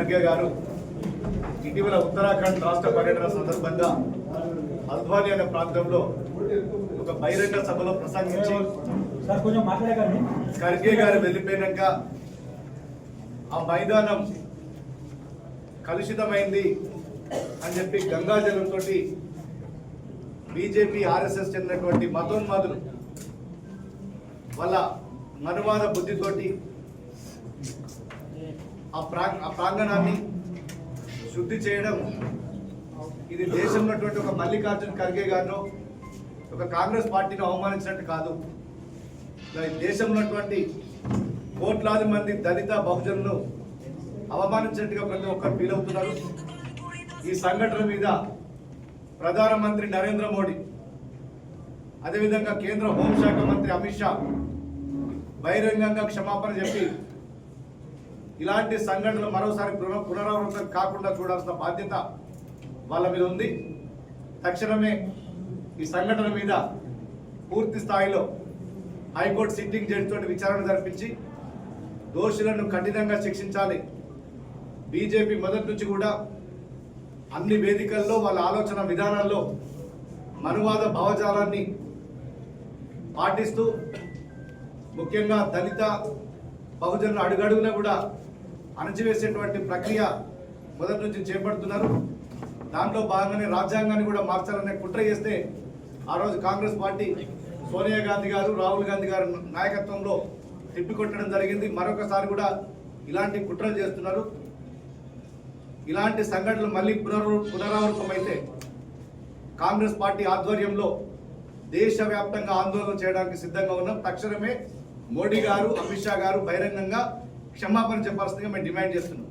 ఖర్గే గారు ఇటీవల ఉత్తరాఖండ్ రాష్ట్ర పర్యటన సందర్భంగా హల్ద్వానీ అనే ప్రాంతంలో ఒక బహిరంగ సభలో ప్రసంగించి ఖర్గే గారు వెళ్ళిపోయినాక ఆ మైదానం కలుషితమైంది అని చెప్పి గంగాజలంతో బీజేపీ ఆర్ఎస్ఎస్ చెందినటువంటి మతోన్మాదులు వాళ్ళ మనువాద బుద్ధితోటి ఆ ప్రాంగణాన్ని శుద్ధి చేయడం ఇది దేశంలో ఒక మల్లికార్జున ఖర్గే గారిను ఒక కాంగ్రెస్ పార్టీని అవమానించినట్టు కాదు, దేశంలో కోట్లాది మంది దళిత బహుజనులు అవమానించినట్టుగా ప్రతి ఒక్కరు ఫీల్ అవుతున్నారు. ఈ సంఘటన మీద ప్రధానమంత్రి నరేంద్ర మోడీ, అదేవిధంగా కేంద్ర హోంశాఖ మంత్రి అమిత్ షా బహిరంగంగా క్షమాపణ చెప్పి ఇలాంటి సంఘటనలు మరోసారి పునరావృతం కాకుండా చూడాల్సిన బాధ్యత వాళ్ళ మీద ఉంది. తక్షణమే ఈ సంఘటన మీద పూర్తి స్థాయిలో హైకోర్టు సిట్టింగ్ జడ్జి తోటి విచారణ జరిపించి దోషులను కఠినంగా శిక్షించాలి. బీజేపీ మొదటి నుంచి కూడా అన్ని వేదికల్లో వాళ్ళ ఆలోచన విధానాల్లో మనువాద భావజాలాన్ని పాటిస్తూ ముఖ్యంగా దళిత బహుజనులు అడుగడుగునా కూడా అణచివేసేటువంటి ప్రక్రియ మొదటి నుంచి చేపడుతున్నారు. దాంట్లో భాగంగానే రాజ్యాంగాన్ని కూడా మార్చాలనే కుట్ర చేస్తే ఆ రోజు కాంగ్రెస్ పార్టీ సోనియా గాంధీ గారు, రాహుల్ గాంధీ గారు నాయకత్వంలో తిప్పికొట్టడం జరిగింది. మరొకసారి కూడా ఇలాంటి కుట్రలు చేస్తున్నారు. ఇలాంటి సంఘటనలు మళ్ళీ పునరావృతమైతే కాంగ్రెస్ పార్టీ ఆధ్వర్యంలో దేశవ్యాప్తంగా ఆందోళన చేయడానికి సిద్ధంగా ఉన్నాం. తక్షణమే మోడీ గారు, అమిత్ షా గారు బహిరంగంగా క్షమాపణ చెప్పాల్సిందిగా మేము డిమాండ్ చేస్తున్నాం.